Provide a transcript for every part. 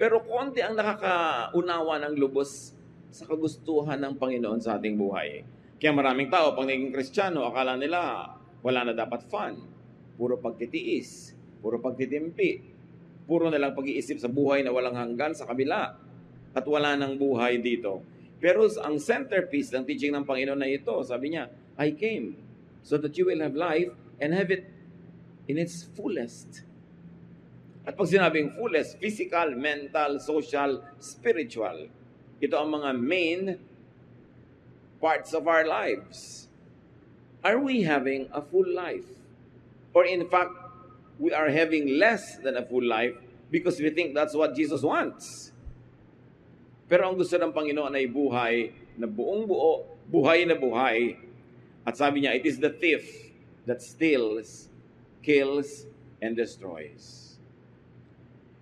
Pero konti ang nakakaunawa ng lubos sa kagustuhan ng Panginoon sa ating buhay. Kaya maraming tao, pag naging Kristiyano, akala nila wala na dapat fun. Puro pagtitiis, puro pagtitimpi, puro na lang pag-iisip sa buhay na walang hanggan sa kabila. At wala nang buhay dito. Pero ang centerpiece ng teaching ng Panginoon na ito, sabi niya, I came so that you will have life and have it in its fullest. At pag sinabing fullest, physical, mental, social, spiritual. Ito ang mga main parts of our lives. Are we having a full life? Or in fact, we are having less than a full life because we think that's what Jesus wants. Pero ang gusto ng Panginoon ay buhay na buong buo, buhay na buhay. At sabi niya, it is the thief that steals, kills, and destroys.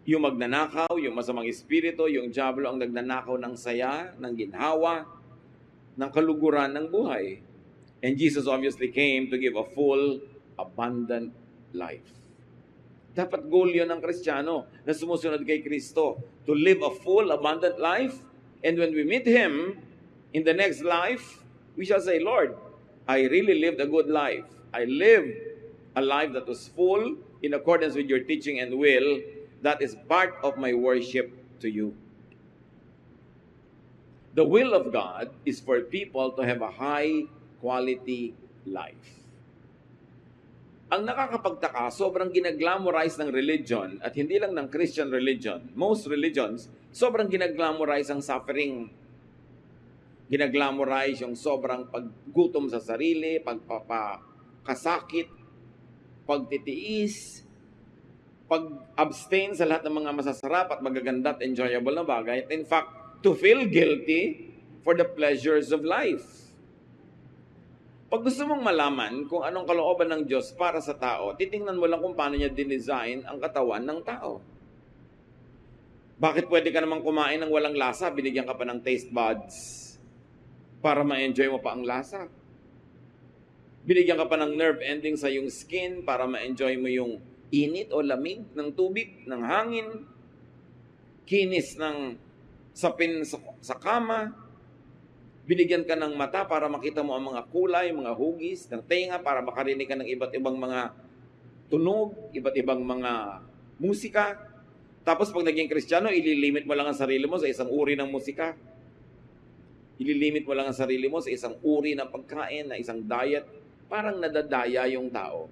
Yung magnanakaw, yung masamang espiritu, yung diablo ang nagnanakaw ng saya, ng ginhawa, ng kaluguran ng buhay. And Jesus obviously came to give a full, abundant life. Dapat goal yun ng Kristiyano na sumusunod kay Kristo, to live a full, abundant life. And when we meet Him in the next life, we shall say, Lord, I really lived a good life. I lived a life that was full in accordance with your teaching and will. That is part of my worship to you. The will of God is for people to have a high quality life. Ang nakakapagtaka, sobrang ginaglamorize ng religion at hindi lang ng Christian religion. Most religions, sobrang ginaglamorize ang suffering. Ginaglamorize yung sobrang paggutom sa sarili, pagpapakasakit, pagtitiis, pag-abstain sa lahat ng mga masasarap at magaganda at enjoyable na bagay. In fact, to feel guilty for the pleasures of life. Pag gusto mong malaman kung anong kalooban ng Diyos para sa tao, titingnan mo lang kung paano niya dinesign ang katawan ng tao. Bakit pwede ka namang kumain ng walang lasa, binigyan ka pa ng taste buds para ma-enjoy mo pa ang lasa? Binigyan ka pa ng nerve ending sa iyong skin para ma-enjoy mo yung init o lamig ng tubig, ng hangin, kinis ng sapin sa kama, binigyan ka ng mata para makita mo ang mga kulay, mga hugis, ng tenga para makarinig ka ng iba't ibang mga tunog, iba't ibang mga musika. Tapos pag naging Kristiyano, ililimit mo lang ang sarili mo sa isang uri ng musika. Ililimit mo lang ang sarili mo sa isang uri ng pagkain, na isang diet. Parang nadadaya yung tao.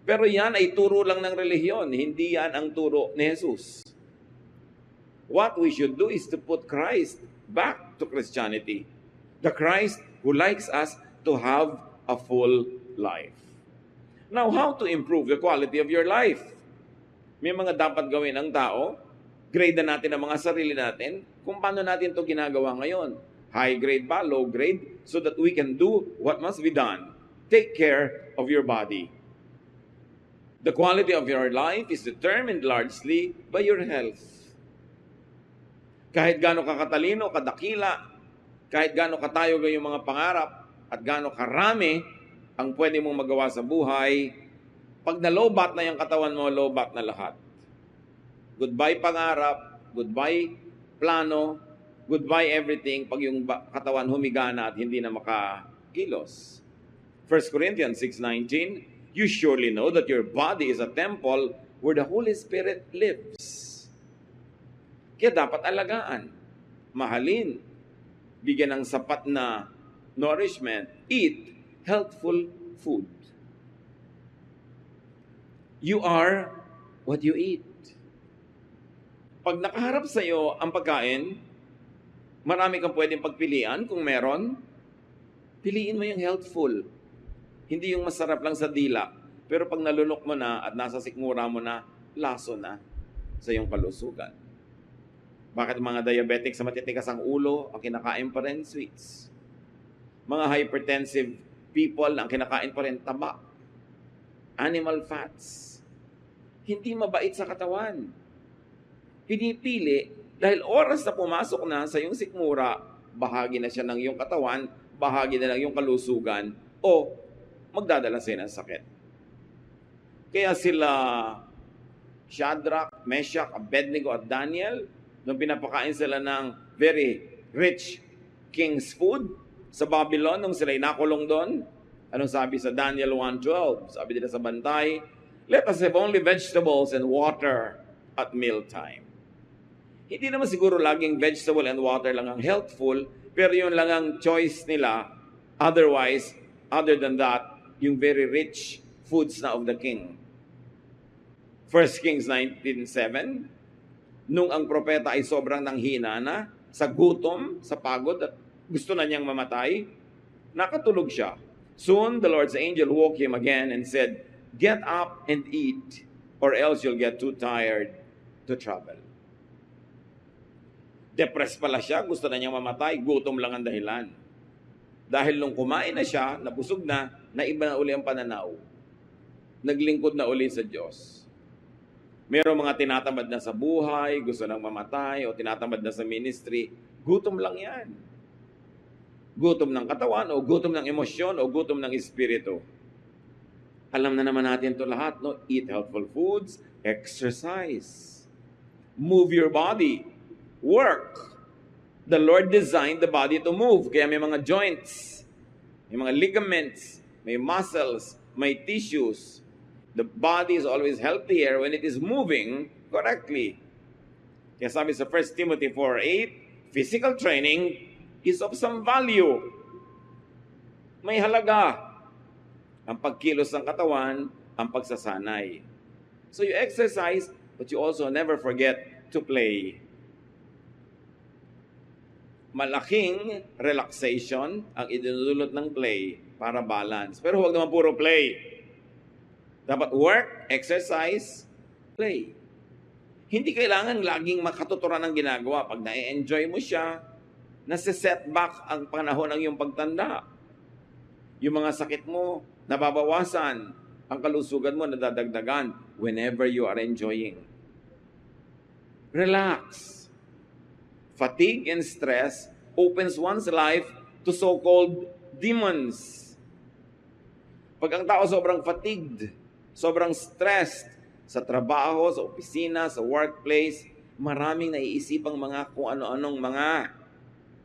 Pero yan ay turo lang ng relihiyon, hindi yan ang turo ni Jesus. What we should do is to put Christ back to Christianity. The Christ who likes us to have a full life. Now, how to improve the quality of your life? May mga dapat gawin ang tao. Grade na natin ang mga sarili natin kung paano natin ito ginagawa ngayon. High grade ba, low grade, so that we can do what must be done. Take care of your body. The quality of your life is determined largely by your health. Kahit gaano ka katalino, kadakila, kahit gaano katayo yung mga pangarap, at gaano karami ang pwede mong magawa sa buhay, pag na-lowbat na yung katawan mo, lowbat na lahat. Goodbye pangarap, goodbye plano, goodbye everything pag yung katawan humiga na at hindi na makakilos. 1 Corinthians 6:19, you surely know that your body is a temple where the Holy Spirit lives. Kaya dapat alagaan, mahalin, bigyan ng sapat na nourishment, eat healthful food. You are what you eat. Pag nakaharap sa iyo ang pagkain, marami kang pwedeng pagpilian kung meron. Piliin mo yung healthful. Hindi yung masarap lang sa dila. Pero pag nalunok mo na at nasa sikmura mo na, laso na sa iyong kalusugan. Bakit mga diabetic sa matitigas ang ulo, ang kinakain pa rin sweets? Mga hypertensive people, ang kinakain pa rin taba, animal fats. Hindi mabait sa katawan. Pinipili dahil oras na pumasok na sa iyong sikmura, bahagi na siya ng iyong katawan, bahagi na ng iyong kalusugan, o magdadala sila ng sakit. Kaya sila Shadrach, Meshach, Abednego at Daniel, nung pinapakain sila ng very rich king's food sa Babylon, nung sila'y nakulong doon. Anong sabi sa Daniel 1:12? Sabi nila sa bantay, let us have only vegetables and water at mealtime. Hindi naman siguro laging vegetable and water lang ang healthful, pero yun lang ang choice nila. Otherwise, other than that, yung very rich foods na of the king. 1 Kings 19:7, nung ang propeta ay sobrang nanghina na, sa gutom, sa pagod, at gusto na niyang mamatay, nakatulog siya. Soon, the Lord's angel woke him again and said, get up and eat, or else you'll get too tired to travel. Depressed pala siya, gusto na niyang mamatay, gutom lang ang dahilan. Dahil nung kumain na siya, nabusog na, naiba na uli ang pananaw. Naglingkod na uli sa Diyos. Merong mga tinatamad na sa buhay, gusto nang mamatay, o tinatamad na sa ministry, gutom lang yan. Gutom ng katawan, o gutom ng emosyon, o gutom ng espiritu. Alam na naman natin ito lahat, no? Eat healthful foods, exercise, move your body, work. The Lord designed the body to move. Kaya may mga joints, may mga ligaments, may muscles, may tissues. The body is always healthier when it is moving correctly. Kaya sabi sa 1 Timothy 4:8, physical training is of some value. May halaga. Ang pagkilos ng katawan, ang pagsasanay. So you exercise, but you also never forget to play. Malaking relaxation ang idinudulot ng play para balance. Pero huwag naman puro play. Dapat work, exercise, play. Hindi kailangan laging makatuturan ng ginagawa. Pag na-enjoy mo siya, nasa-setback ang panahon ng iyong pagtanda. Yung mga sakit mo, nababawasan. Ang kalusugan mo, nadadagdagan whenever you are enjoying. Relax. Fatigue and stress opens one's life to so-called demons. Pag ang tao sobrang fatigued, sobrang stressed sa trabaho, sa opisina, sa workplace, maraming naiisipang mga kung ano-anong mga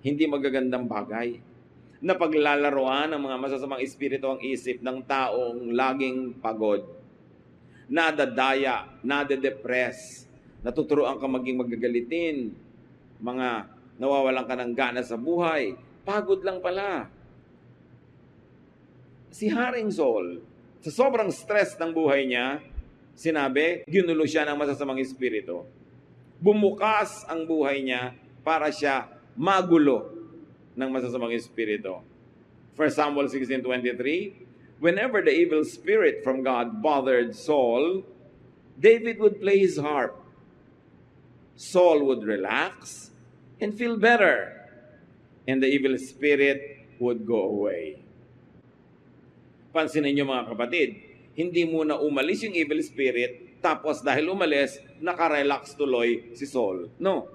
hindi magagandang bagay na paglalaroan ng mga masasamang espiritu ang isip ng taong laging pagod, nadadaya, nade-depress, natuturoan ka maging magagalitin, mga nawawalan ka ng gana sa buhay, pagod lang pala. Si Haring Saul, sa sobrang stress ng buhay niya, sinabi, ginulo siya ng masasamang espiritu. Bumukas ang buhay niya para siya magulo ng masasamang espiritu. 1 Samuel 16:23, whenever the evil spirit from God bothered Saul, David would play his harp. Saul would relax and feel better, and the evil spirit would go away. Pansinin niyo mga kapatid, hindi muna umalis yung evil spirit, tapos dahil umalis, nakarelax tuloy si Saul. No.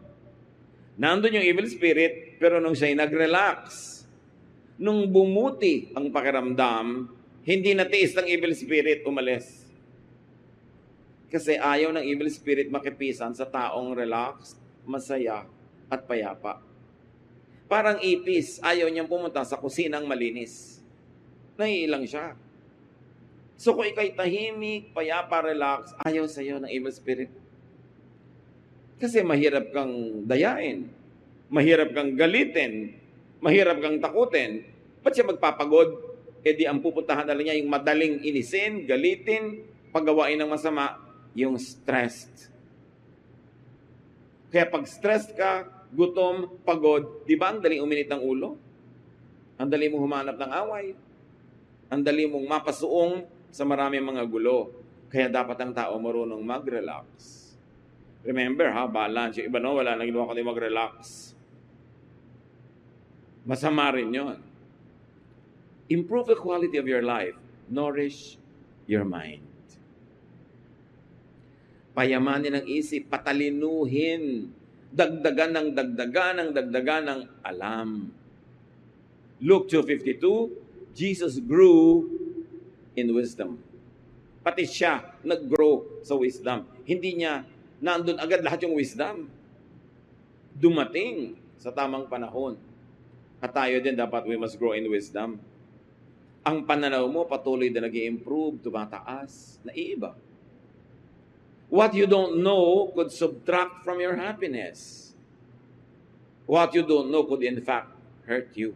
Nandun yung evil spirit, pero nung siya'y nag-relax, nung bumuti ang pakiramdam, hindi natiis ng evil spirit, umalis. Kasi ayaw ng evil spirit makipisan sa taong relaxed, masaya, at payapa. Parang ipis, ayaw niyang pumunta sa kusinang malinis. Naiilang siya. So kung ikay tahimik, payapa, relax, ayaw sa'yo ng evil spirit. Kasi mahirap kang dayain, mahirap kang galitin, mahirap kang takutin. Ba't siya magpapagod? E di ang pupuntahan na lang niya yung madaling inisin, galitin, paggawain ng masama, yung stressed. Kaya pag stressed ka, gutom, pagod, di ba ang daling uminit ng ulo? Ang dali mong humanap ng away. Ang dali mong mapasuong sa maraming mga gulo. Kaya dapat ang tao marunong mag-relax. Remember ha, balance. Yung iba no, wala nang ginawa kundi mag-relax. Masama rin yun. Improve the quality of your life. Nourish your mind. Payamanin ang isip, patalinuhin, dagdagan ng alam. Luke 2:52, Jesus grew in wisdom. Pati siya nag-grow sa wisdom. Hindi niya nandun agad lahat yung wisdom. dumating sa tamang panahon. At tayo din dapat we must grow in wisdom. Ang pananaw mo patuloy na nag-i-improve, tumataas, naiiba. What you don't know could subtract from your happiness. What you don't know could in fact hurt you.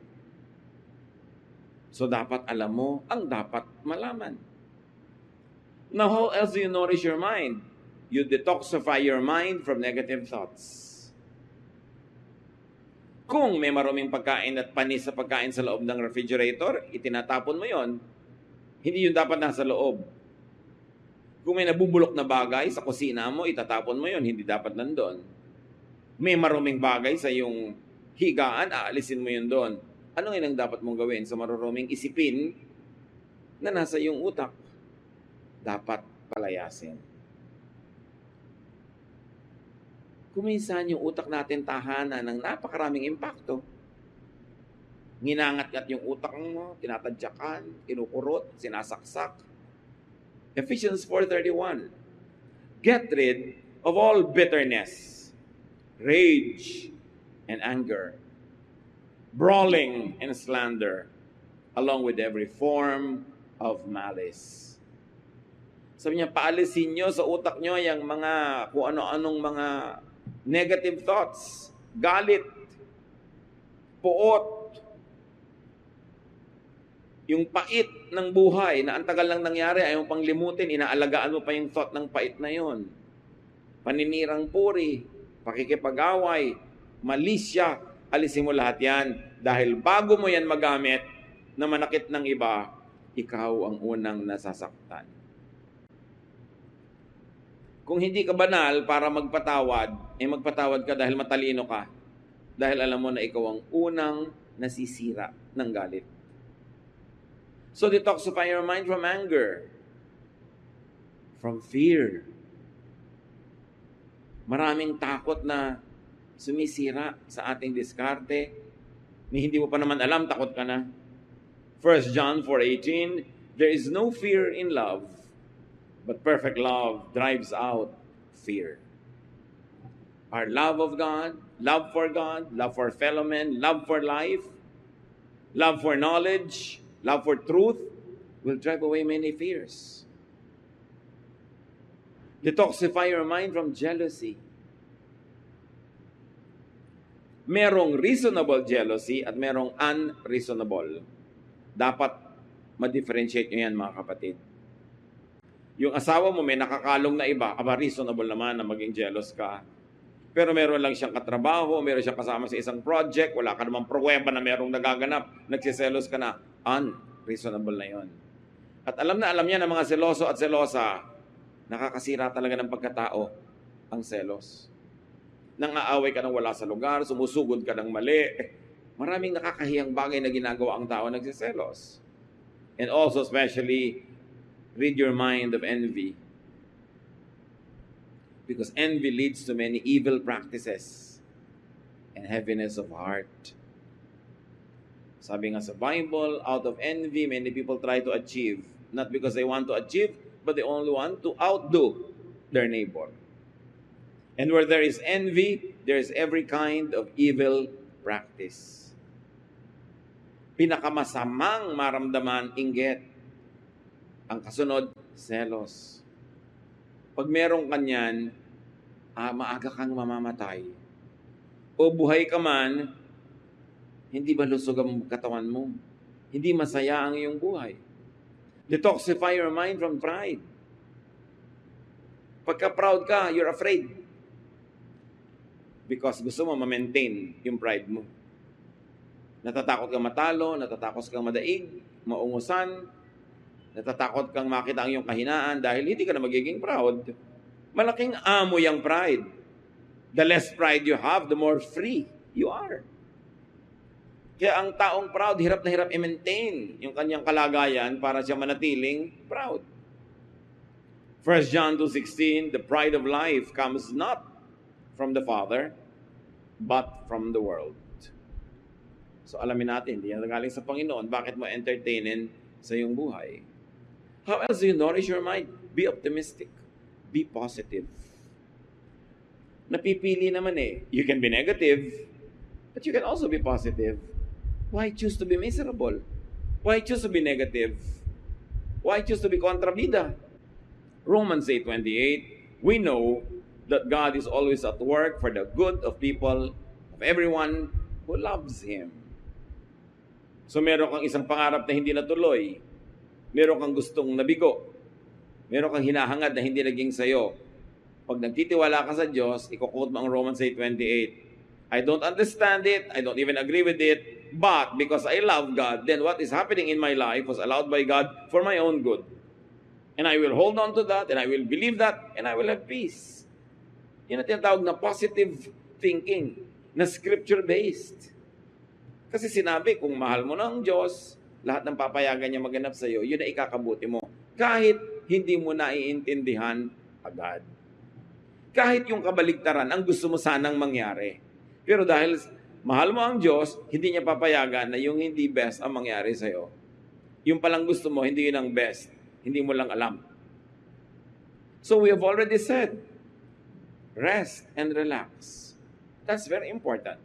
So dapat alam mo ang dapat malaman. Now, how else do you nourish your mind? You detoxify your mind from negative thoughts. Kung may maruming pagkain at panis sa pagkain sa loob ng refrigerator, itinatapon mo yon. Hindi yun dapat nasa loob. Kung may nabubulok na bagay sa kusina mo, itatapon mo yon. Hindi dapat nandun. May maruming bagay sa iyong higaan, aalisin mo yun doon. Ano ang dapat mong gawin sa maruruming isipin na nasa iyong utak? Dapat palayasin. Kuminsan yung utak natin tahanan ng napakaraming impakto. Nginangat-ngat yung utak mo, tinatadyakan, kinukurot, sinasaksak. Ephesians 4:31. Get rid of all bitterness, rage, and anger, brawling and slander, along with every form of malice. Sabi niya, paalisin nyo sa utak nyo yung mga, kung ano-anong mga negative thoughts, galit, puot, yung pait ng buhay na ang tagal lang nangyari, ayaw pang limutin, inaalagaan mo pa yung thought ng pait na yon. Paninirang puri, pakikipag-away, malisya, alisin mo lahat yan. Dahil bago mo yan magamit na manakit ng iba, ikaw ang unang nasasaktan. Kung hindi ka banal para magpatawad, magpatawad ka dahil matalino ka. Dahil alam mo na ikaw ang unang nasisira ng galit. So detoxify your mind from anger, from fear. Maraming takot na sumisira sa ating diskarte. Hindi mo pa naman alam, takot ka na. 1 John 4:18, there is no fear in love, but perfect love drives out fear. Our love of God, love for fellow men, love for life, love for knowledge, love for truth will drive away many fears. Detoxify your mind from jealousy. Merong reasonable jealousy at merong unreasonable. Dapat ma-differentiate nyo yan, mga kapatid. Yung asawa mo may nakakalong na iba, reasonable naman na maging jealous ka. Pero meron lang siyang katrabaho, meron siyang kasama sa isang project, wala ka namang pruweba na merong nagaganap, nagsiselos ka na, unreasonable na yon. At alam na alam niya ng mga seloso at selosa, nakakasira talaga ng pagkatao ang selos. Nang aaway ka ng wala sa lugar, sumusugod ka ng mali, maraming nakakahiyang bagay na ginagawa ang tao nagsiselos. And also especially, rid your mind of envy. Because envy leads to many evil practices and heaviness of heart. Sabi nga sa Bible, out of envy, many people try to achieve. Not because they want to achieve, but they only want to outdo their neighbor. And where there is envy, there is every kind of evil practice. Pinakamasamang maramdaman, inggit. Ang kasunod, selos. Pag merong kanyan, maaga kang mamamatay. O buhay ka man, hindi ba lusog ang katawan mo? Hindi masaya ang iyong buhay. Detoxify your mind from pride. Pagka proud ka, you're afraid. Because gusto mo ma-maintain yung pride mo. Natatakot kang matalo, natatakot kang madaig, maungusan, natatakot kang makita ang iyong kahinaan dahil hindi ka na magiging proud. Malaking amoy ang pride. The less pride you have, the more free you are. Kaya ang taong proud, hirap na hirap i-maintain yung kanyang kalagayan para siya manatiling proud. 1 John 2:16, the pride of life comes not from the Father, but from the world. So alamin natin, hindi yan galing sa Panginoon. Bakit mo entertainin sa iyong buhay? How else do you nourish your mind? Be optimistic. Be positive. Napipili naman eh. You can be negative, but you can also be positive. Why choose to be miserable? Why choose to be negative? Why choose to be kontrabida? Romans 8:28, we know that God is always at work for the good of people, of everyone who loves Him. So meron kang isang pangarap na hindi natuloy, meron kang gustong nabigo, meron kang hinahangad na hindi naging sayo. Pag nagtitiwala ka sa Diyos, i-quote mo ang Romans 8:28. I don't understand it, I don't even agree with it, but because I love God, then what is happening in my life was allowed by God for my own good. And I will hold on to that, and I will believe that, and I will have peace. Yun ang tinatawag na positive thinking, na scripture-based. Kasi sinabi, kung mahal mo ng Diyos, lahat ng papayagan niya maganap sa iyo, yun na ikakabuti mo. Kahit hindi mo naiintindihan agad. Kahit yung kabaligtaran, ang gusto mo sanang mangyari. Pero dahil mahal mo ang Diyos, hindi niya papayagan na yung hindi best ang mangyari sa iyo. Yung palang gusto mo, hindi yun ang best. Hindi mo lang alam. So we have already said, rest and relax. That's very important.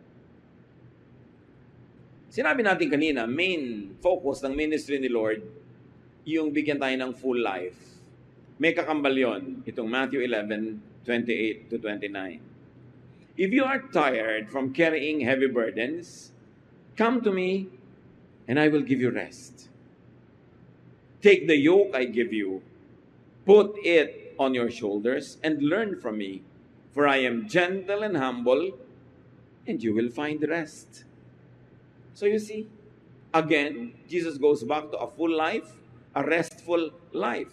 Sinabi natin kanina, main focus ng ministry ni Lord, yung bigyan tayo ng full life. May kakambal yun, itong Matthew 11:28 to 29. If you are tired from carrying heavy burdens, come to me and I will give you rest. Take the yoke I give you, put it on your shoulders, and learn from me, for I am gentle and humble, and you will find rest. So you see, again, Jesus goes back to a full life, a restful life.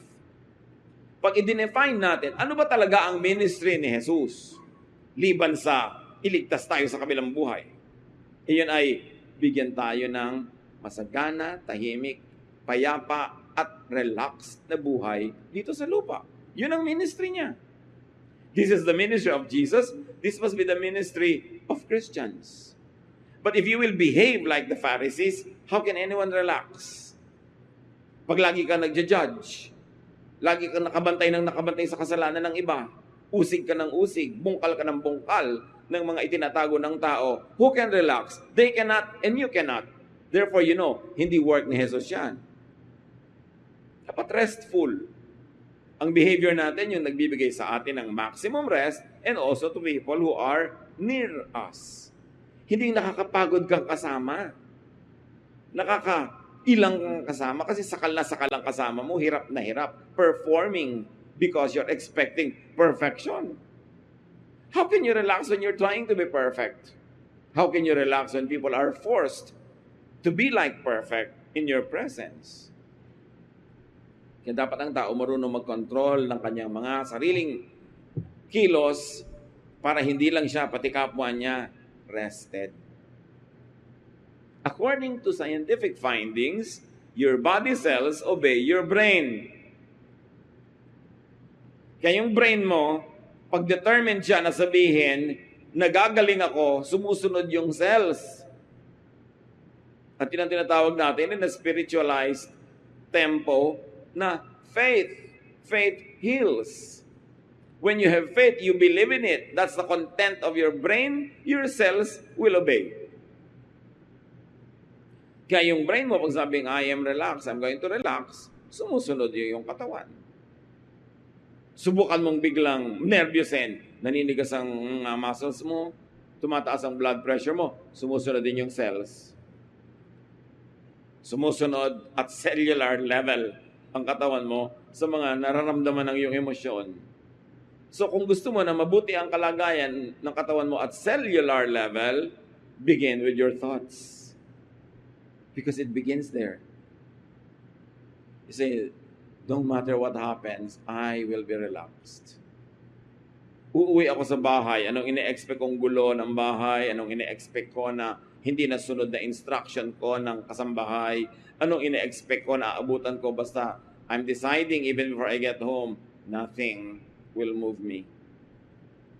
Pag i-define natin, ano ba talaga ang ministry ni Jesus? Liban sa iligtas tayo sa kabilang buhay. Iyon ay bigyan tayo ng masagana, tahimik, payapa, at relaxed na buhay dito sa lupa. Yun ang ministry niya. This is the ministry of Jesus. This must be the ministry of Christians. But if you will behave like the Pharisees, how can anyone relax? Pag lagi ka nagja-judge, lagi ka nakabantay sa kasalanan ng iba, usig ka ng usig, bungkal ka ng bungkal ng mga itinatago ng tao, who can relax? They cannot and you cannot. Therefore, hindi work ni Jesus yan. Dapat restful. Ang behavior natin yung nagbibigay sa atin ng maximum rest and also to people who are near us. Hindi nakakapagod kang kasama. Nakakailang kang kasama kasi sakal ang kasama mo, hirap na hirap. Performing because you're expecting perfection. How can you relax when you're trying to be perfect? How can you relax when people are forced to be like perfect in your presence? Kaya dapat ang tao marunong mag-control ng kanyang mga sariling kilos para hindi lang siya, pati kapwa niya, rested. According to scientific findings, your body cells obey your brain. Kaya yung brain mo, pag determined siya na sabihin, nagagaling ako, sumusunod yung cells. At yun ang tinatawag natin na spiritualized tempo na faith. Faith heals. When you have faith, you believe in it. That's the content of your brain. Your cells will obey. Kaya yung brain mo, pag sabing, I am relaxed, I'm going to relax, sumusunod yung katawan. Subukan mong biglang nervyusin, naninigas ang muscles mo, tumataas ang blood pressure mo, sumusunod din yung cells. Sumusunod at cellular level ang katawan mo sa mga nararamdaman ng iyong emosyon. So kung gusto mo na mabuti ang kalagayan ng katawan mo at cellular level, begin with your thoughts. Because it begins there. You say, don't matter what happens, I will be relaxed. Uuwi ako sa bahay, anong ine-expect kong gulo ng bahay, anong ine-expect ko na hindi nasunod na instruction ko ng kasambahay, anong ine-expect ko na aabutan ko, basta I'm deciding even before I get home, nothing will move me.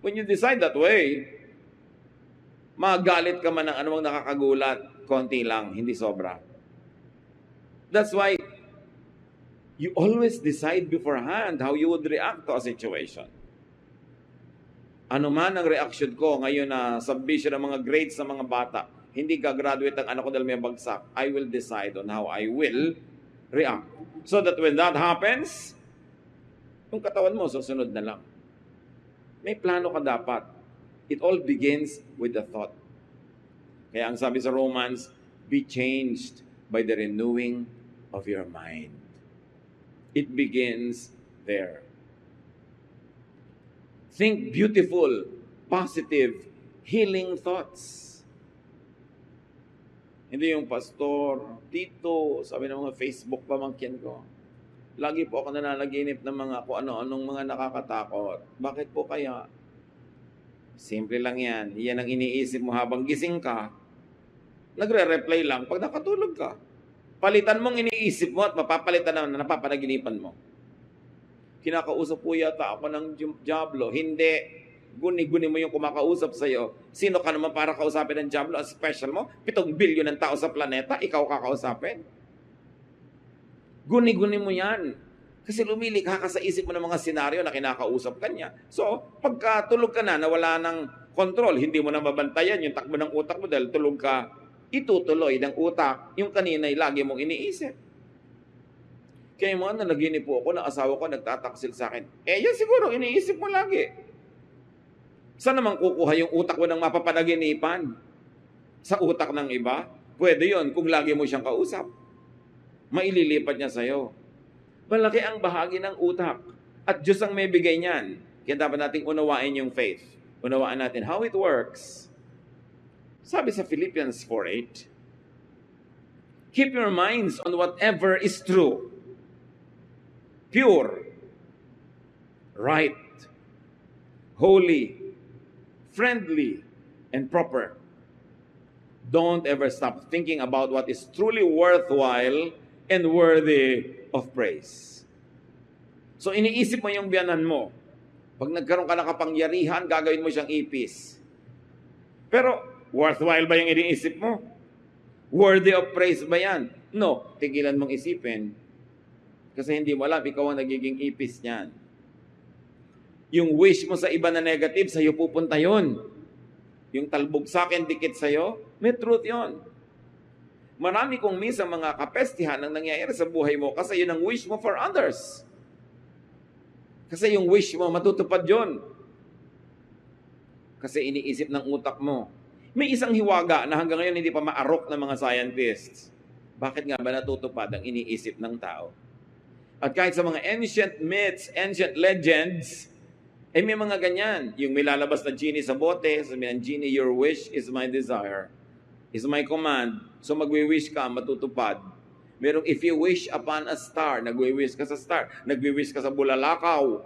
When you decide that way, magalit ka man ng anumang nakakagulat, konti lang, hindi sobra. That's why you always decide beforehand how you would react to a situation. Ano man ang reaction ko ngayon na submission ng mga grades sa mga bata, hindi gagraduate ang anak ko dahil may bagsak, I will decide on how I will react. So that when that happens, yung katawan mo, susunod na lang. May plano ka dapat. It all begins with the thought. Kaya ang sabi sa Romans, be changed by the renewing of your mind. It begins there. Think beautiful, positive, healing thoughts. Hindi yung pastor, tito, sabi ng mga Facebook pamangkin ko. Lagi po ako nananaginip ng mga kung ano-anong mga nakakatakot. Bakit po kaya? Simple lang yan. Yan ang iniisip mo habang gising ka. Nagre-reply lang pag nakatulog ka. Palitan mong iniisip mo at mapapalitan na napapanaginipan mo. Kinakausap po yata ako ng Diablo. Hindi. Guni-guni mo yung kumakausap sa'yo. Sino ka naman para kausapin ng Diablo? Ang special mo? 7 bilyon ng tao sa planeta, ikaw kakausapin? Guni-guni mo yan. Kasi lumilikha ka sa isip mo ng mga senaryo na kinakausap ka niya. So, pagka tulog ka na, nawala ng control, hindi mo na mabantayan yung takbo ng utak mo dahil tulog ka, itutuloy ng utak yung kanina'y lagi mong iniisip. Kaya yung mga nanaginip po ako, ng asawa ko nagtataksil sa akin. Yan siguro, iniisip mo lagi. Saan naman kukuha yung utak mo ng mapapanaginipan? Sa utak ng iba? Pwede yon kung lagi mo siyang kausap. Maililipat niya sa'yo. Malaki ang bahagi ng utak. At Diyos ang may bigay niyan. Kaya dapat nating unawain yung faith. Unawaan natin how it works. Sabi sa Philippians 4:8, keep your minds on whatever is true, pure, right, holy, friendly, and proper. Don't ever stop thinking about what is truly worthwhile and worthy of praise. So iniisip mo yung biyanan mo. Pag nagkaroon ka ng kapangyarihan, gagawin mo siyang ipis. Pero worthwhile ba yung iniisip mo? Worthy of praise ba yan? No, tigilan mong isipin. Kasi hindi mo alam, ikaw ang nagiging ipis niyan. Yung wish mo sa iba na negative, sa'yo pupunta yun. Yung talbog sa akin, dikit sa'yo, may truth yun. Marami kong minsan mga kapestihan ang nangyayari sa buhay mo kasi yun ang wish mo for others. Kasi yung wish mo, matutupad yun. Kasi iniisip ng utak mo. May isang hiwaga na hanggang ngayon hindi pa maarok ng mga scientists. Bakit nga ba natutupad ang iniisip ng tao? At kahit sa mga ancient myths, ancient legends, may mga ganyan. Yung may lalabas na genie sa bote, sabi ng genie, your wish is my desire, is my command. So magwi-wish ka, matutupad. Merong if you wish upon a star, nagwi-wish ka sa star. Nagwi-wish ka sa bulalakaw.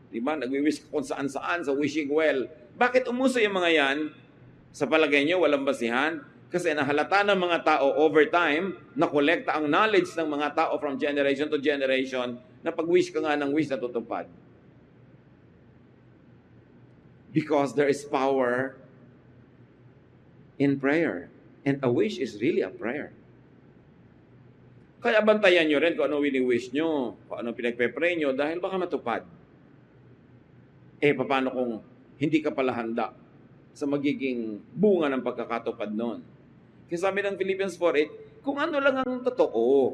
Diba? Nagwi-wish ka kung saan-saan, sa wishing well. Bakit umuso yung mga yan? Sa palagay nyo, walang basihan? Kasi nahalata ng mga tao over time, nakolekta ang knowledge ng mga tao from generation to generation, na pag-wish ka nga ng wish, natutupad. Because there is power in prayer. And a wish is really a prayer. Kaya bantayan nyo rin kung ano wini-wish nyo, kung ano pinagpe-pray nyo, dahil baka matupad. Paano kung hindi ka pala handa sa magiging bunga ng pagkakatupad nun? Kaya sabi ng Philippians 4:8, kung ano lang ang totoo,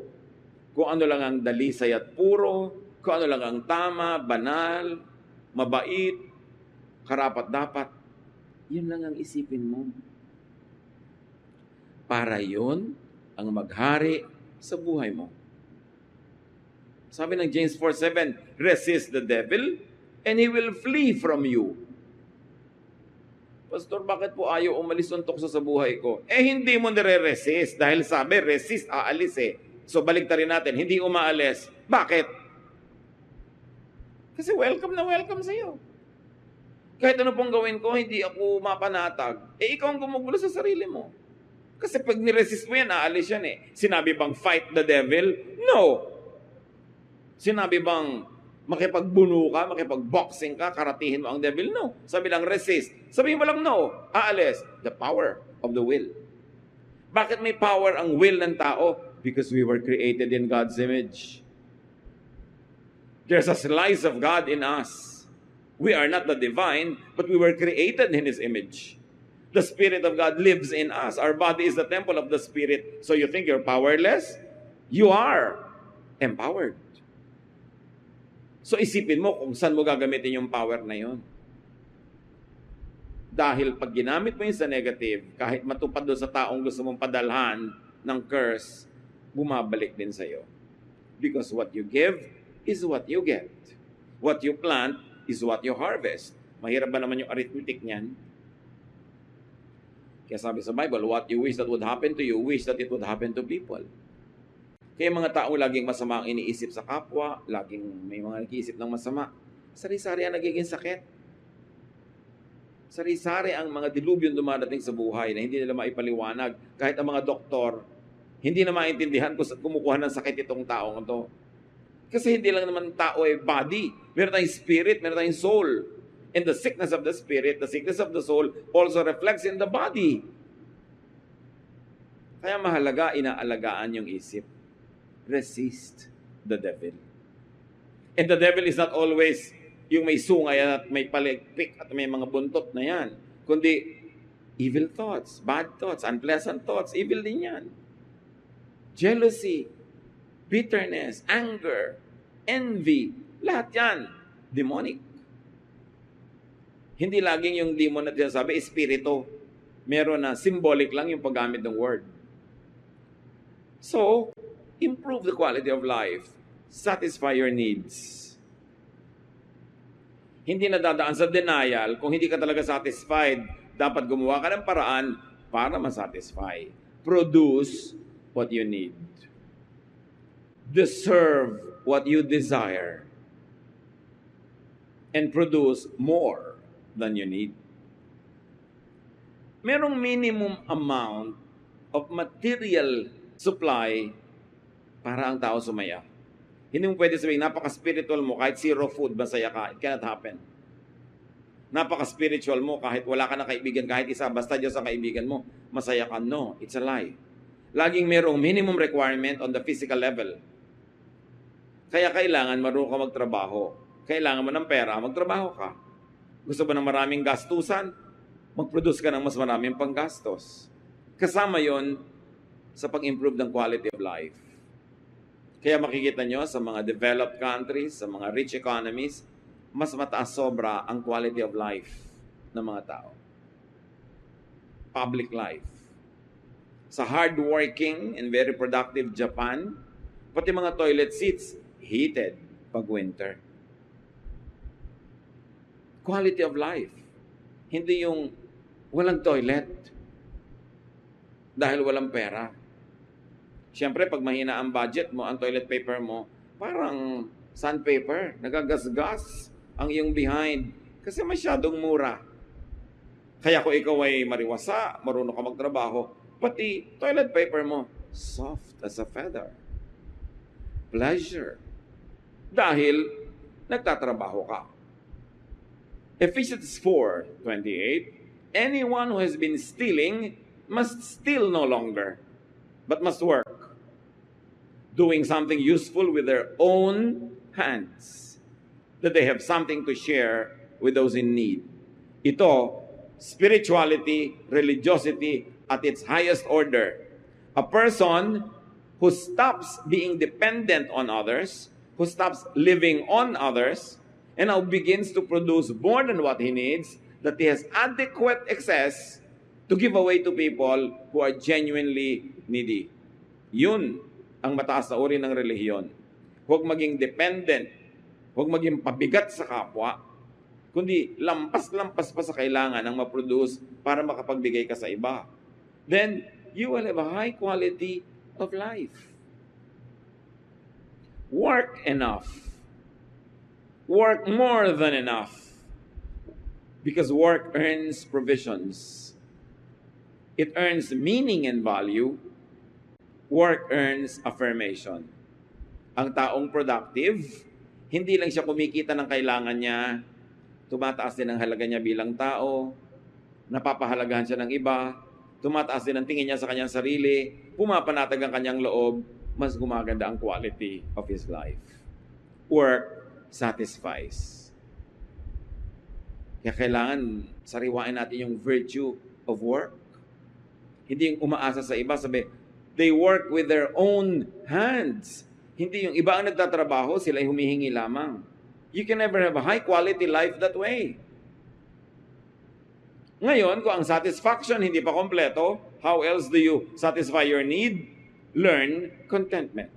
kung ano lang ang dalisay at puro, kung ano lang ang tama, banal, mabait, karapat-dapat, yun lang ang isipin mo. Para yun ang maghari sa buhay mo. Sabi ng James 4:7, resist the devil and he will flee from you. Pastor, bakit po ayaw umalis ng tukso sa buhay ko? Hindi mo nire-resist dahil sabi, resist, aalis eh. So baliktarin natin, hindi umaalis. Bakit? Kasi welcome na welcome sa'yo. Kahit ano pong gawin ko, hindi ako mapanatag. Ikaw ang gumugulo sa sarili mo. Kasi pag niresist mo yan, aalis yan eh. Sinabi bang fight the devil? No. Sinabi bang makipagbuno ka, makipagboxing ka, karatihin mo ang devil? No. Sabi lang resist. Sabi mo lang no. Aalis. The power of the will. Bakit may power ang will ng tao? Because we were created in God's image. There's a slice of God in us. We are not the divine, but we were created in His image. The Spirit of God lives in us. Our body is the temple of the Spirit. So you think you're powerless? You are empowered. So isipin mo kung saan mo gagamitin yung power na yon. Dahil pag ginamit mo yun sa negative, kahit matupad doon sa taong gusto mong padalhan ng curse, bumabalik din sa'yo. Because what you give is what you get. What you plant is what you harvest. Mahirap ba naman yung arithmetic niyan? Kaya sabi sa Bible, what you wish that would happen to you, wish that it would happen to people. Kaya mga taong laging masama ang iniisip sa kapwa, laging may mga nag-iisip ng masama, sari-sari ang nagiging sakit. Sari-sari ang mga dilubyo dumadating sa buhay na hindi nila maipaliwanag. Kahit ang mga doktor, hindi na maintindihan kung saan kumukuha ng sakit itong taong ito. Kasi hindi lang naman tao ay body. Meron tayong spirit, meron tayong soul. And the sickness of the spirit, the sickness of the soul also reflects in the body. Kaya mahalaga, inaalagaan yung isip. Resist the devil. And the devil is not always yung may sungay at may paligpik at may mga buntot na yan. Kundi, evil thoughts, bad thoughts, unpleasant thoughts, evil din yan. Jealousy, bitterness, anger, envy, lahat yan, demonic. Hindi laging yung demon na sinasabi, espiritu. Meron na symbolic lang yung paggamit ng word. So, improve the quality of life. Satisfy your needs. Hindi na dadaan sa denial. Kung hindi ka talaga satisfied, dapat gumawa ka ng paraan para masatisfy. Produce what you need. Deserve what you desire. And produce more than you need. Merong minimum amount of material supply para ang tao sumaya. Hindi mo pwede sabihin, napaka-spiritual mo, kahit zero food, masaya ka. It cannot happen. Napaka-spiritual mo, kahit wala ka na kaibigan, kahit isa, basta Diyos ang kaibigan mo, masaya ka. No, it's a lie. Laging merong minimum requirement on the physical level. Kaya kailangan marunong ka magtrabaho. Kailangan mo ng pera, magtrabaho ka. Gusto ba ng maraming gastusan? Mag-produce ka ng mas maraming panggastos. Kasama yon sa pag-improve ng quality of life. Kaya makikita nyo sa mga developed countries, sa mga rich economies, mas mataas sobra ang quality of life ng mga tao. Public life. Sa hardworking and very productive Japan, pati mga toilet seats, heated pag winter. Quality of life. Hindi yung walang toilet dahil walang pera. Siyempre, pag mahina ang budget mo, ang toilet paper mo, parang sandpaper, nagagasgas ang iyong behind kasi masyadong mura. Kaya kung ikaw ay mariwasa, marunong ka magtrabaho, pati toilet paper mo, soft as a feather. Pleasure. Dahil nagtatrabaho ka. Ephesians 4:28, anyone who has been stealing must steal no longer, but must work, doing something useful with their own hands, that they have something to share with those in need. Ito, spirituality, religiosity at its highest order. A person who stops being dependent on others, who stops living on others, and now begins to produce more than what he needs, that he has adequate excess to give away to people who are genuinely needy. Yun ang mataas na uri ng relihiyon. Huwag maging dependent, huwag maging pabigat sa kapwa, kundi lampas-lampas pa sa kailangan ng ma-produce para makapagbigay ka sa iba. Then, you will have a high quality of life. Work enough. Work more than enough. Because work earns provisions. It earns meaning and value. Work earns affirmation. Ang taong productive, hindi lang siya kumikita ng kailangan niya, tumataas din ang halaga niya bilang tao, napapahalagahan siya ng iba, tumataas din ang tingin niya sa kanyang sarili, pumapanatag ang kanyang loob, mas gumaganda ang quality of his life. Work satisfies. Kaya kailangan sariwain natin yung virtue of work. Hindi yung umaasa sa iba, sabi, they work with their own hands. Hindi yung iba ang nagtatrabaho, sila ay humihingi lamang. You can never have a high quality life that way. Ngayon, kung ang satisfaction hindi pa kompleto, how else do you satisfy your need? Learn contentment.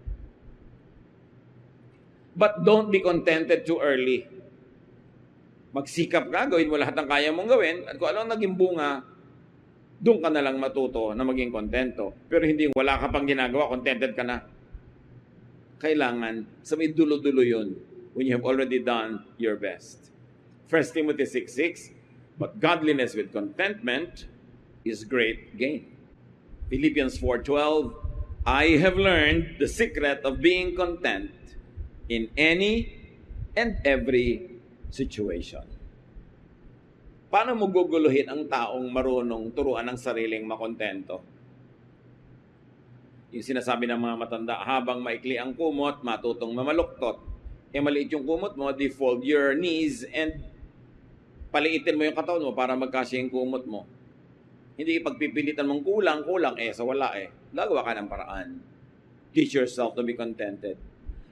But don't be contented too early. Magsikap ka, gawin mo lahat ng kaya mong gawin, at kung anong naging bunga, doon ka na lang matuto na maging kontento. Pero hindi yung wala ka pang ginagawa, contented ka na. Kailangan, sa may dulo-dulo yun, when you have already done your best. 1 Timothy 6:6, but godliness with contentment is great gain. Philippians 4:12, I have learned the secret of being content in any and every situation. Paano mo guguluhin ang taong marunong turuan ng sariling makontento? Yung sinasabi ng mga matanda, habang maikli ang kumot, matutong mamaluktot. E maliit yung kumot mo, defold your knees and paliitin mo yung katawan mo para magkasya yung kumot mo. Hindi ipagpipilitan mong kulang, sa wala Gagawa ka ng paraan. Teach yourself to be contented.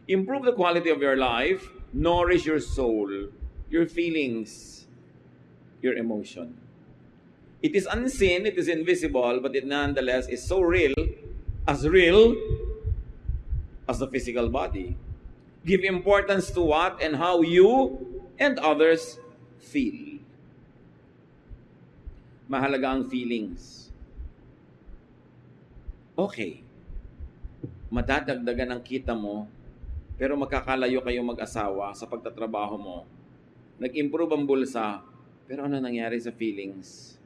Improve the quality of your life, nourish your soul, your feelings, your emotion. It is unseen, it is invisible, but it nonetheless is so real as the physical body. Give importance to what and how you and others feel. Mahalaga ang feelings. Okay. Madadagdagan ang kita mo, pero magkakalayo kayong mag-asawa sa pagtatrabaho mo. Nag-improve ang bulsa, pero ano nangyari sa feelings?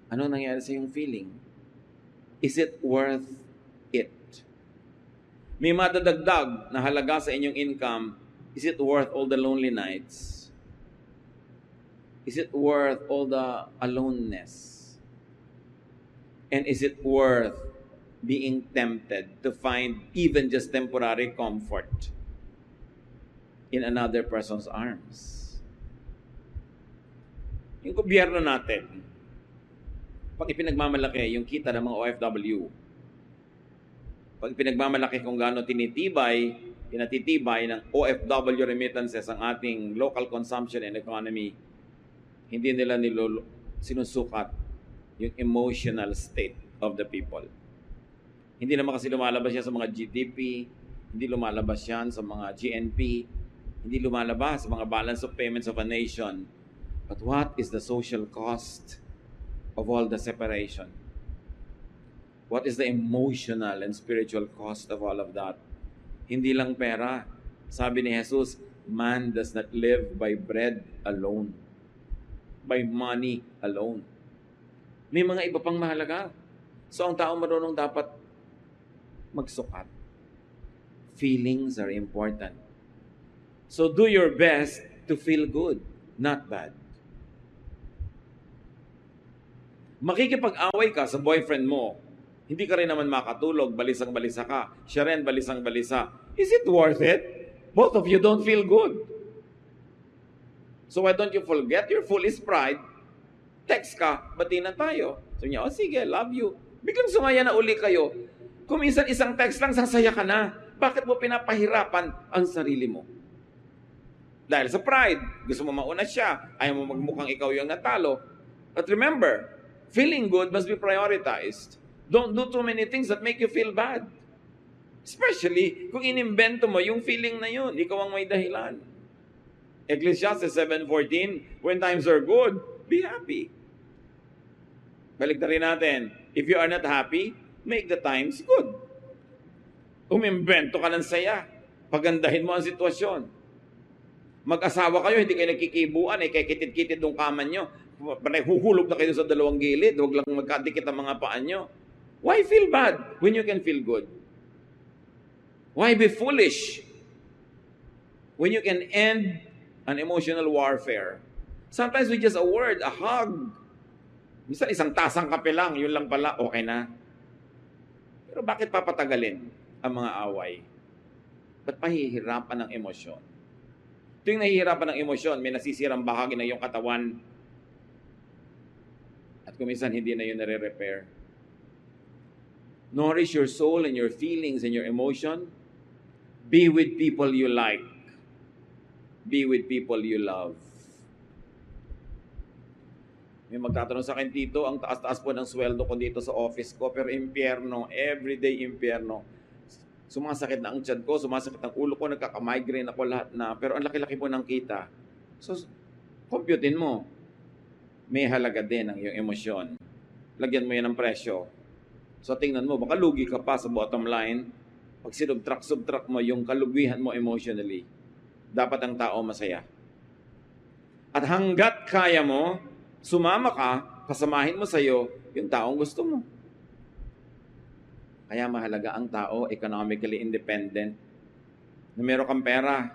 Ano nangyari sa iyong feeling? Is it worth it? May madadagdag na halaga sa inyong income, is it worth all the lonely nights? Is it worth all the aloneness? And is it worth being tempted to find even just temporary comfort in another person's arms? Yung gobyerno natin, pag ipinagmamalaki yung kita ng mga OFW, pag ipinagmamalaki kung gaano pinatitibay ng OFW remittances ang ating local consumption and economy, hindi nila sinusukat yung emotional state of the people. Hindi naman kasi lumalabas yan sa mga GDP, hindi lumalabas yan sa mga GNP, hindi lumalabas sa mga balance of payments of a nation. But what is the social cost of all the separation? What is the emotional and spiritual cost of all of that? Hindi lang pera. Sabi ni Jesus, man does not live by bread alone, by money alone. May mga iba pang mahalaga. So ang tao marunong dapat magsukat. Feelings are important. So do your best to feel good, not bad. Makikipag-away ka sa boyfriend mo, hindi ka rin naman makatulog, balisang-balisa ka, siya rin balisang-balisa. Is it worth it? Both of you don't feel good. So why don't you forget your foolish pride? Text ka, bati na tayo. So niya, sige, love you. Biglang sumaya na uli kayo. Kung minsan isang text lang, sasaya ka na. Bakit mo pinapahirapan ang sarili mo? Dahil sa pride, gusto mo mauna siya, ayaw mo magmukhang ikaw yung natalo. But remember, feeling good must be prioritized. Don't do too many things that make you feel bad. Especially kung inimbento mo yung feeling na yun, ikaw ang may dahilan. Ecclesiastes 7:14, when times are good, be happy. Balik na rin natin. If you are not happy, make the times good. Umimbento ka ng saya. Pagandahin mo ang sitwasyon. Mag-asawa kayo, hindi kayo nagkikibuan, kaya kitid-kitid ng kaman nyo. Huhulog na kayo sa dalawang gilid, huwag lang magkadikit ang mga paan nyo. Why feel bad when you can feel good? Why be foolish when you can end an emotional warfare? Sometimes with just a word, a hug. Minsan isang tasang kape lang, yun lang pala, okay na. Pero bakit papatagalin ang mga away? Ba't pahihirapan ng emosyon? Tuwing nahihirapan ng emosyon, may nasisirang bahagi ng iyong katawan. At kung minsan, hindi na yun nare-repair. Nourish your soul and your feelings and your emotion. Be with people you like. Be with people you love. May magtatanong sa akin, Tito, ang taas-taas po ng sweldo ko dito sa office ko, pero impyerno, everyday impyerno. Sumasakit na ang tiyan ko, sumasakit ang ulo ko, nagkaka-migraine ako lahat na, pero ang laki-laki po ng kita. So, computein mo. May halaga din ang iyong emosyon. Lagyan mo yan ng presyo. So, tingnan mo, baka lugi ka pa sa bottom line. Pag subtract mo yung kalugihan mo emotionally, dapat ang tao masaya. At hanggat kaya mo, sumama ka, pasamahin mo sa'yo yung taong gusto mo. Kaya mahalaga ang tao, economically independent. Na meron kang pera,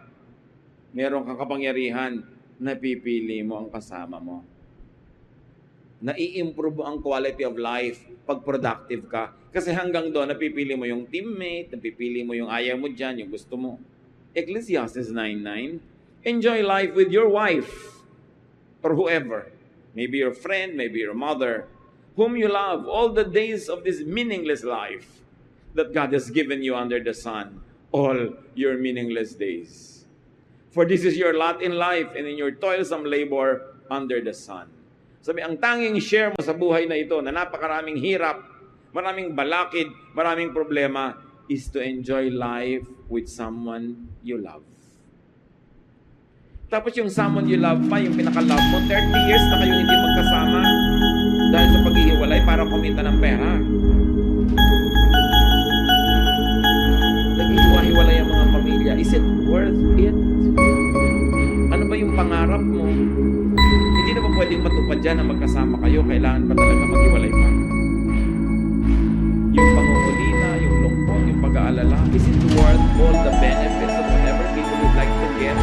meron kang kapangyarihan, napipili mo ang kasama mo. Nai-improve ang quality of life pag productive ka. Kasi hanggang doon, napipili mo yung teammate, napipili mo yung ayaw mo dyan, yung gusto mo. Ecclesiastes 9:9, enjoy life with your wife or whoever. Maybe your friend, maybe your mother, whom you love all the days of this meaningless life that God has given you under the sun, all your meaningless days. For this is your lot in life and in your toilsome labor under the sun. Sabi, ang tanging share mo sa buhay na ito na napakaraming hirap, maraming balakid, maraming problema, is to enjoy life with someone you love. Tapos yung someone you love pa, yung pinaka-love mo, 30 years na kayo hindi magkasama dahil sa paghihiwalay para kumita ng pera. Naghihiwa-hiwalay ang mga pamilya. Is it worth it? Ano ba yung pangarap mo? Hindi na ba pwedeng matupad dyan na magkasama kayo? Kailangan pa talaga maghiwalay pa? Yung pangungulina, yung lungkot, yung pag-aalala, is it worth all the benefits of whatever people would like to get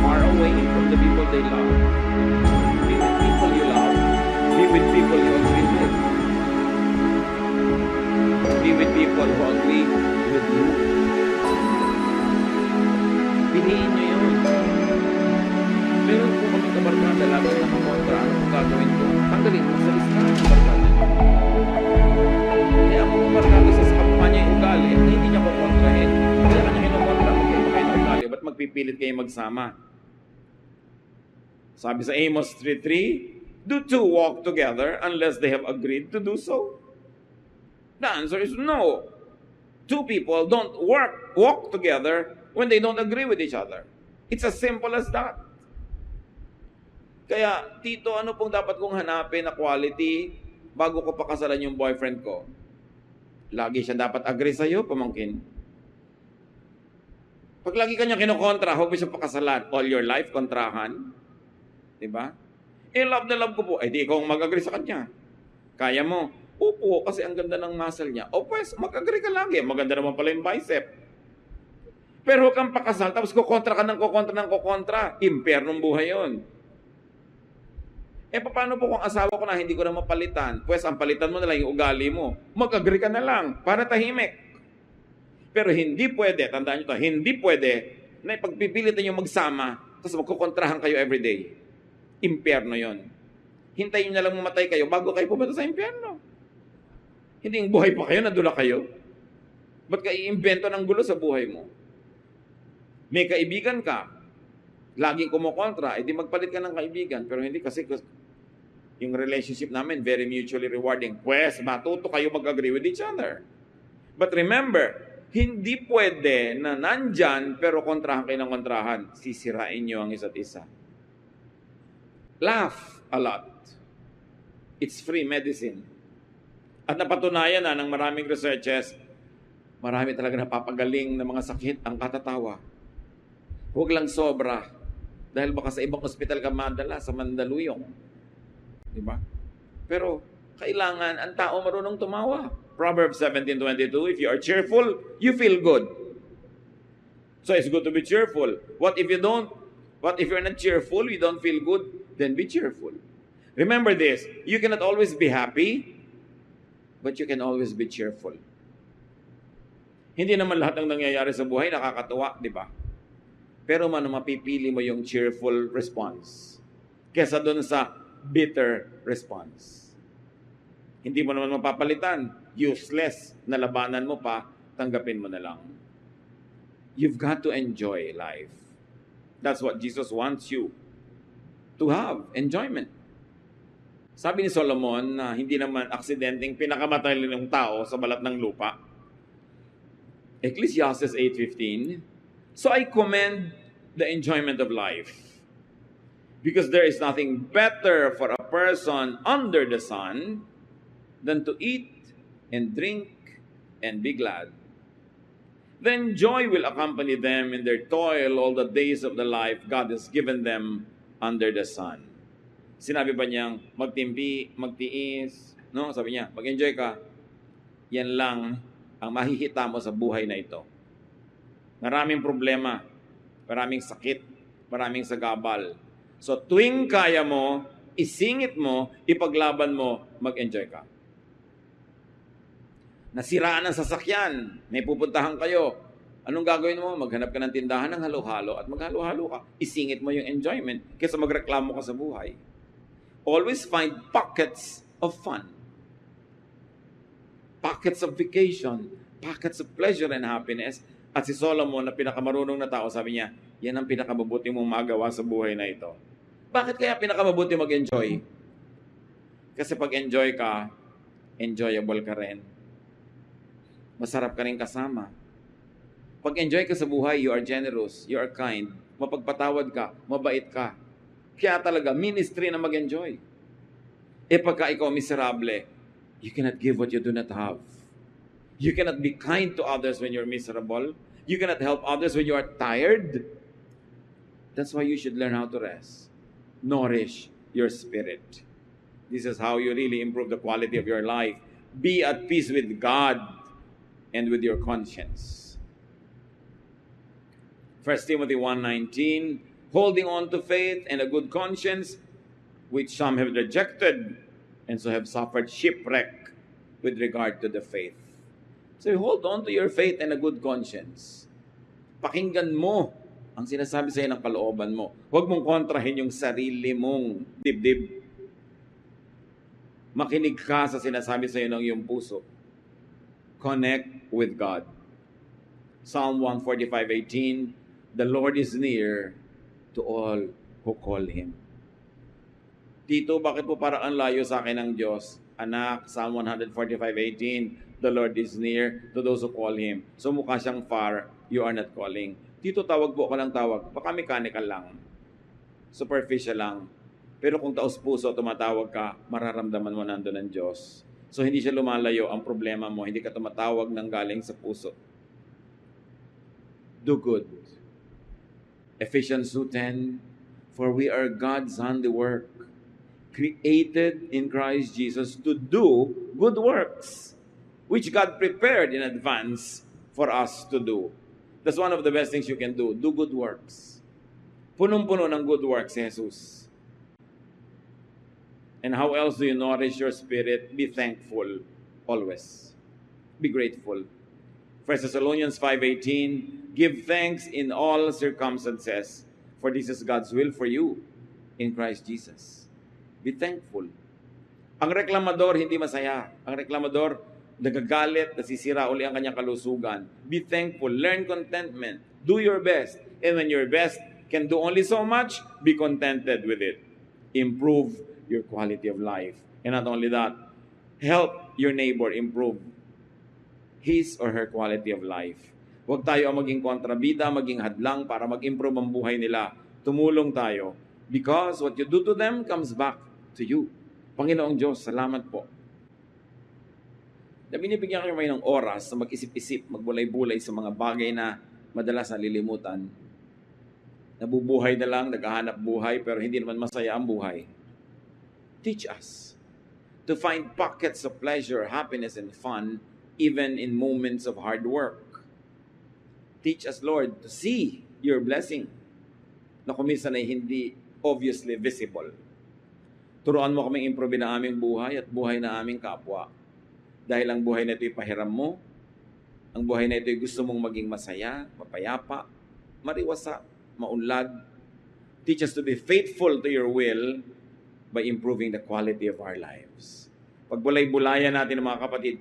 far away from the people they love? Be with people you love. Be with people you agree with. Be with people who agree with you. Piliin nyo yun. Meron po kami kabarkada, labas na kamontra. Anong gagawin ko? Tanggalin mo sa listahan ng kabarkada. Kaya ang kabarkada sa kampanya yung ugali na hindi niya kukontrahin. Kaya kanya kinukontra, magkayo kayo ng ugali. Ba't magpipilit kayo magsama? Sabi sa Amos 3:3, do two walk together unless they have agreed to do so? The answer is no. Two people don't walk together when they don't agree with each other. It's as simple as that. Kaya, Tito, ano pong dapat kong hanapin na quality bago ko pakasalan yung boyfriend ko? Lagi siya dapat agree sa'yo, pamangkin. Pag lagi kanya kinukontra, huwag mo siya pakasalan. All your life, kontrahan. Diba? Love na love ko po. Di ikaw mag-agree sa kanya. Kaya mo. Opo, kasi ang ganda ng muscle niya. O pues, mag-agree ka lagi. Maganda naman pala yung bicep. Pero huwag kang pakasal, tapos kukontra ka ng kukontra. Impernong buhay yun. Paano po kung asawa ko na hindi ko na mapalitan? Pues, ang palitan mo na lang yung ugali mo. Mag-agree ka na lang para tahimik. Pero hindi pwede, tandaan nyo to, hindi pwede na ipagpipilitan nyo magsama tapos magkukontrahan kayo everyday. Impyerno yon. Hintayin nyo na lang mamatay kayo bago kayo pumunta sa impyerno. Hindi yung buhay pa kayo, nadula kayo. Ba't ka iimbento ng gulo sa buhay mo? May kaibigan ka, laging kumukontra, edi magpalit ka ng kaibigan. Pero hindi kasi yung relationship namin, very mutually rewarding. Pues, matuto kayo mag-agree with each other. But remember, hindi pwede na nandyan, pero kontrahan kayo ng kontrahan. Sisirain nyo ang isa't isa. Laugh a lot. It's free medicine. At napatunayan na ng maraming researches, marami talaga napapagaling ng mga sakit ang katatawa. Huwag lang sobra. Dahil baka sa ibang ospital ka madala, sa Mandaluyong. Diba? Pero, kailangan ang tao marunong tumawa. Proverbs 17:22, if you are cheerful, you feel good. So, it's good to be cheerful. What if you're not cheerful, you don't feel good, then be cheerful. Remember this, you cannot always be happy, but you can always be cheerful. Hindi naman lahat ng nangyayari sa buhay nakakatuwa, di ba? Pero mapipili mo yung cheerful response kesa doon sa bitter response. Hindi mo naman mapapalitan. Useless na labanan mo pa, tanggapin mo na lang. You've got to enjoy life. That's what Jesus wants you to have, enjoyment. Sabi ni Solomon na hindi naman aksidenteng pinakamatay ng tao sa balat ng lupa. Ecclesiastes 8:15. So I commend the enjoyment of life, because there is nothing better for a person under the sun than to eat and drink and be glad. Then joy will accompany them in their toil all the days of the life God has given them under the sun. Sinabi ba niyang magtimpi, magtiis, no? Sabi niya, mag-enjoy ka. Yan lang ang mahihita mo sa buhay na ito. Maraming problema, maraming sakit, maraming sagabal. So tuwing kaya mo, isingit mo, ipaglaban mo, mag-enjoy ka. Nasiraan ang sasakyan, may pupuntahan kayo. Anong gagawin mo? Maghanap ka ng tindahan ng halo-halo at maghalo-halo ka. Isingit mo yung enjoyment kaysa magreklamo ka sa buhay. Always find pockets of fun. Pockets of vacation. Pockets of pleasure and happiness. At si Solomon na pinakamarunong na tao, sabi niya, yan ang pinakamabuti mong magawa sa buhay na ito. Bakit kaya pinakamabuti mag-enjoy? Kasi pag enjoy ka, enjoyable ka rin. Masarap ka rin kasama. Pag enjoy ka sa buhay, you are generous, you are kind, mapagpatawad ka, mabait ka. Kaya talaga, ministry na mag-enjoy. Pagka ikaw miserable, you cannot give what you do not have. You cannot be kind to others when you're miserable. You cannot help others when you are tired. That's why you should learn how to rest. Nourish your spirit. This is how you really improve the quality of your life. Be at peace with God and with your conscience. 1 Timothy 1:19, holding on to faith and a good conscience, which some have rejected, and so have suffered shipwreck with regard to the faith. So hold on to your faith and a good conscience. Pakinggan mo ang sinasabi sa iyo ng kalooban mo. Huwag mong kontrahin yung sarili mong dibdib. Makinig ka sa sinasabi sa iyo ng iyong puso. Connect with God. Psalm 145:18, the Lord is near to all who call Him. Tito, bakit po parang ang layo sa akin ng Diyos? Anak, Psalm 145:18, the Lord is near to those who call Him. So mukha siyang far, you are not calling. Tito, tawag po ka lang tawag. Baka mechanical lang. Superficial lang. Pero kung taos puso, tumatawag ka, mararamdaman mo nandun ng Diyos. So hindi siya lumalayo ang problema mo. Hindi ka tumatawag ng galing sa puso. Do good. Ephesians 2:10, for we are God's handiwork, created in Christ Jesus to do good works, which God prepared in advance for us to do. That's one of the best things you can do. Do good works. Punong-puno ng good works si Jesus. And how else do you nourish your spirit? Be thankful always. Be grateful. 1 Thessalonians 5:18, give thanks in all circumstances, for this is God's will for you in Christ Jesus. Be thankful. Ang reklamador hindi masaya. Ang reklamador nagagalit, nasisira uli ang kanyang kalusugan. Be thankful. Learn contentment. Do your best. And when your best can do only so much, be contented with it. Improve your quality of life. And not only that, help your neighbor improve his or her quality of life. Huwag tayo ang maging kontrabida, maging hadlang para mag-improve ang buhay nila. Tumulong tayo. Because what you do to them comes back to you. Panginoong Diyos, salamat po. Na binibigyan kayo ng oras na mag-isip-isip, magbulay-bulay sa mga bagay na madalas nalilimutan. Nabubuhay na lang, naghahanap buhay, pero hindi naman masaya ang buhay. Teach us to find pockets of pleasure, happiness, and fun, even in moments of hard work. Teach us, Lord, to see your blessing na kuminsan ay hindi obviously visible. Turuan mo kaming improve na aming buhay at buhay na aming kapwa. Dahil ang buhay na ito'y pahiram mo, ang buhay na ito'y gusto mong maging masaya, mapayapa, mariwasa, maunlad. Teach us to be faithful to your will by improving the quality of our lives. Pagbulay-bulayan natin, mga kapatid,